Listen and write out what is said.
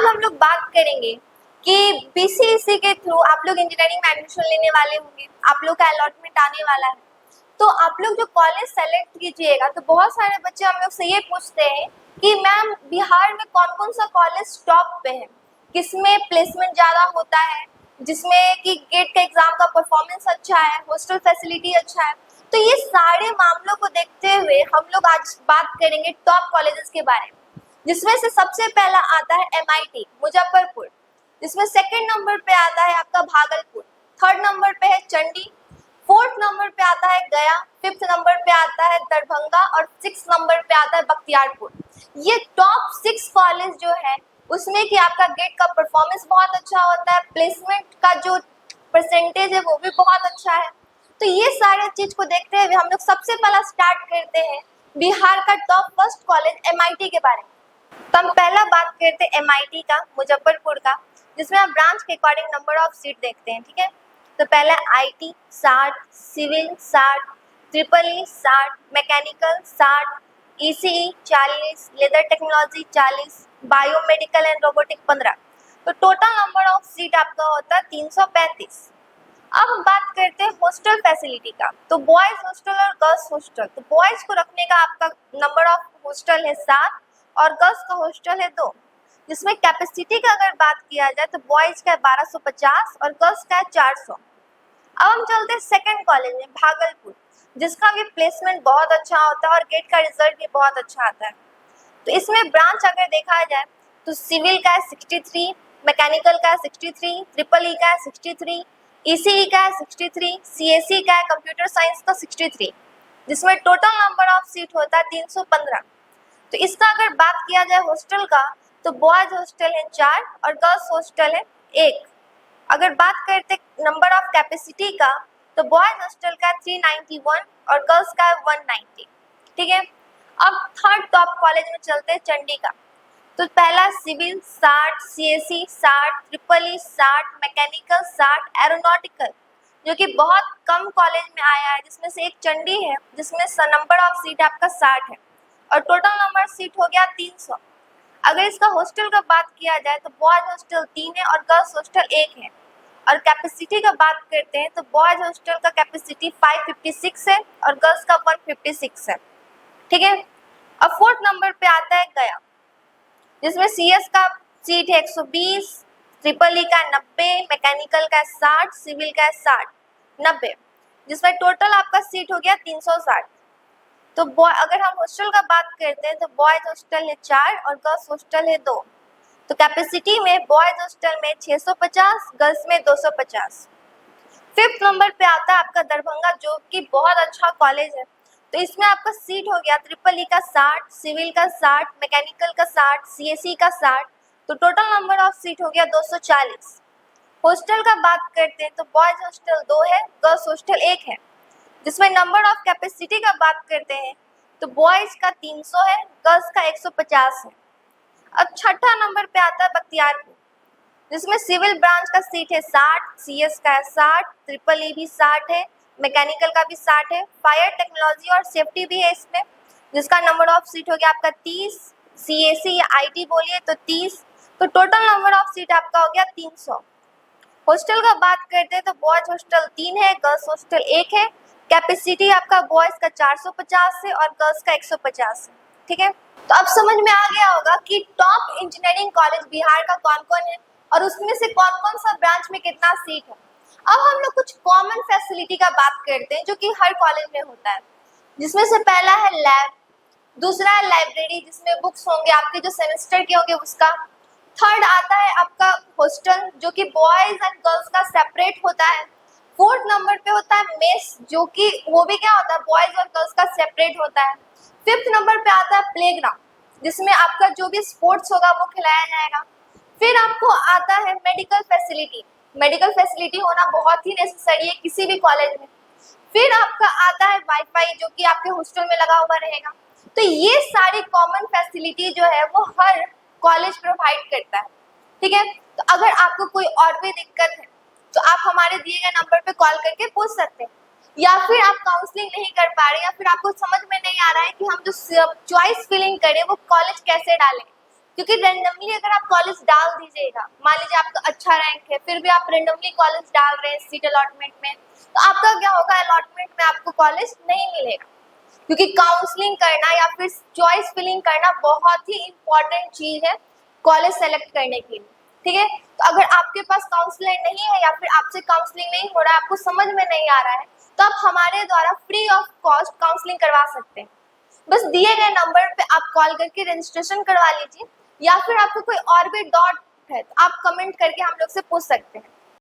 हम लोग बात करेंगे कि बीसीएसई के थ्रू आप लोग इंजीनियरिंग में एडमिशन लेने वाले होंगे, आप लोग का अलॉटमेंट आने वाला है। तो आप लोग जो कॉलेज सेलेक्ट कीजिएगा, तो बहुत सारे बच्चे हम लोग से ये पूछते हैं कि मैम बिहार में कौन कौन सा कॉलेज टॉप पे है, किसमें प्लेसमेंट ज़्यादा होता है, जिसमें कि गेट का एग्जाम का परफॉर्मेंस अच्छा है, हॉस्टल फैसिलिटी अच्छा है। तो ये सारे मामलों को देखते हुए हम लोग आज बात करेंगे टॉप कॉलेजेस के बारे में, जिसमें से सबसे पहला आता है MIT मुजफ्फरपुर, जिसमें सेकंड नंबर पे आता है आपका भागलपुर, थर्ड नंबर पे है चंडी, फोर्थ नंबर पे आता है गया, फिफ्थ नंबर पे आता है दरभंगा और सिक्स नंबर पे आता है बख्तियारपुर। ये टॉप 6 कॉलेज जो है उसमें कि आपका गेट का परफॉर्मेंस बहुत अच्छा होता है, प्लेसमेंट का जो परसेंटेज है वो भी बहुत अच्छा है। तो ये सारे चीज को देखते हुए हम लोग सबसे पहला स्टार्ट करते हैं बिहार का टॉप फर्स्ट कॉलेज MIT के बारे में। तो हम पहला बात करते हैं MIT का मुजफ्फरपुर का, जिसमें आप ब्रांच के अकॉर्डिंग नंबर ऑफ सीट देखते हैं, ठीक है। तो पहला IT 60, civil 60, EEE 60, mechanical 60, ECE 40, leather technology 40, biomedical and robotic 15। तो टोटल नंबर ऑफ सीट आपका होता है 335। अब हम बात करते हैं हॉस्टल फैसिलिटी का। तो बॉयज हॉस्टल और गर्ल्स हॉस्टल, तो बॉयज को रखने का आपका नंबर ऑफ हॉस्टल है 7 और गर्ल्स का हॉस्टल है 2, जिसमें कैपेसिटी का अगर बात किया जाए तो बॉयज का है 1250 और गर्ल्स का है 400। अब हम चलते हैं सेकंड कॉलेज में भागलपुर, जिसका भी प्लेसमेंट बहुत अच्छा होता है और गेट का रिजल्ट भी बहुत अच्छा आता है। तो इसमें ब्रांच अगर देखा जाए तो सिविल का है 63, मैकेनिकल का है 63, EEE का है 63, ECE का है 63, CSE का है कंप्यूटर साइंस का 63, जिसमें टोटल नंबर ऑफ सीट होता है 315। तो इसका अगर बात किया जाए हॉस्टल का तो बॉयज हॉस्टल है 4 और गर्ल्स हॉस्टल है 1। अगर बात करते नंबर ऑफ कैपेसिटी का तो बॉयज हॉस्टल का 391 और गर्ल्स का 190, ठीक है। अब थर्ड टॉप कॉलेज में चलते हैं चंडी का। तो पहला civil 60, CSE 60, EEE 60, mechanical 60, aeronautical, जो कि बहुत कम कॉलेज में आया है, जिसमें से एक चंडी है जिसमें नंबर ऑफ सीट आपका 60 है और टोटल नंबर सीट हो गया 300। अगर इसका हॉस्टल का बात किया जाए तो बॉयज हॉस्टल 3 है और गर्ल्स हॉस्टल 1 है। और कैपेसिटी का बात करते हैं तो बॉयज हॉस्टल का कैपेसिटी 556 है और गर्ल्स का 156 है, ठीक है। अब फोर्थ नंबर पे आता है गया, जिसमें CS का सीट है 120, EEE का 90, मैकेनिकल का 60, सिविल का 60, 90, जिसमें टोटल आपका सीट हो गया 360। तो अगर हम हॉस्टल का बात करते हैं तो बॉयज हॉस्टल है 4 और गर्ल्स हॉस्टल है 2। तो कैपेसिटी में बॉयज हॉस्टल में 650, गर्ल्स में 250। फिफ्थ नंबर पे आता है आपका दरभंगा, जो कि बहुत अच्छा कॉलेज है। तो इसमें आपका सीट हो गया EEE का 60, सिविल का 60, मैकेनिकल का 60, CSE का 60। तो टोटल नंबर ऑफ सीट हो गया 240। हॉस्टल का बात करते हैं तो बॉयज हॉस्टल 2 है, गर्ल्स हॉस्टल 1 है, जिसमें नंबर ऑफ कैपेसिटी का बात करते हैं तो बॉयज का 300 है, गर्ल्स का 150 है। अब छठा नंबर पे आता है बख्तियारपुर, जिसमें सिविल ब्रांच का सीट है 60, CS का है 60, EEE भी 60 है, मैकेनिकल का भी 60 है, फायर टेक्नोलॉजी और सेफ्टी भी है इसमें, जिसका नंबर ऑफ सीट हो गया आपका 30, CSE या IT बोलिए तो 30। तो टोटल नंबर ऑफ सीट आपका हो गया 300। हॉस्टल का बात करते हैं तो बॉयज हॉस्टल 3 है, गर्ल्स हॉस्टल 1 है, कैपेसिटी आपका बॉयज का 450 है और गर्ल्स का 150 है, ठीक है। तो अब समझ में आ गया होगा कि टॉप इंजीनियरिंग कॉलेज बिहार का कौन कौन है और उसमें से कौन कौन सा ब्रांच में कितना सीट है। अब हम लोग कुछ कॉमन फैसिलिटी का बात करते हैं जो कि हर कॉलेज में होता है, जिसमें से पहला है लैब, दूसरा है लाइब्रेरी जिसमें बुक्स होंगे आपके जो सेमेस्टर के होंगे उसका, थर्ड आता है आपका हॉस्टल जो कि बॉयज एंड गर्ल्स का सेपरेट होता है, फोर्थ नंबर पे होता है मेस, जो कि वो भी क्या होता है बॉयज और गर्ल्स का सेपरेट होता है, फिफ्थ नंबर पे आता है प्लेग्राउंड, जिसमें आपका जो भी स्पोर्ट्स होगा वो खिलाया जाएगा। फिर आपको आता है मेडिकल फैसिलिटी, मेडिकल फैसिलिटी होना बहुत ही नेसेसरी है किसी भी कॉलेज में। फिर आपका आता है वाईफाई, जो कि आपके हॉस्टल में लगा हुआ रहेगा। तो ये सारी कॉमन फैसिलिटी जो है वो हर कॉलेज प्रोवाइड करता है, ठीक है। तो अगर आपको कोई और भी दिक्कत है तो आप हमारे दिए गए नंबर पे कॉल करके पूछ सकते हैं, या फिर आप काउंसलिंग नहीं कर पा रहे या फिर आपको समझ में नहीं आ रहा है कि हम जो चॉइस फिलिंग करें वो कॉलेज कैसे डालें, क्योंकि रेंडमली अगर आप कॉलेज डाल दीजिएगा, मान लीजिए आपका अच्छा रैंक है, फिर भी आप रेंडमली कॉलेज डाल रहे हैं सीट अलॉटमेंट में, तो आपका क्या होगा, अलॉटमेंट में आपको कॉलेज नहीं मिलेगा। क्योंकि काउंसलिंग करना या फिर चॉइस फिलिंग करना बहुत ही इम्पोर्टेंट चीज है कॉलेज सेलेक्ट करने के लिए, ठीक है। तो अगर आपके पास काउंसलर नहीं है या फिर आपसे काउंसलिंग नहीं हो रहा है, आपको समझ में नहीं आ रहा है, तो आप हमारे द्वारा फ्री ऑफ कॉस्ट काउंसलिंग करवा सकते हैं। बस दिए गए नंबर पे आप कॉल करके रजिस्ट्रेशन करवा लीजिए, या फिर आपको कोई और भी डाउट है तो आप कमेंट करके हम लोग से पूछ सकते हैं।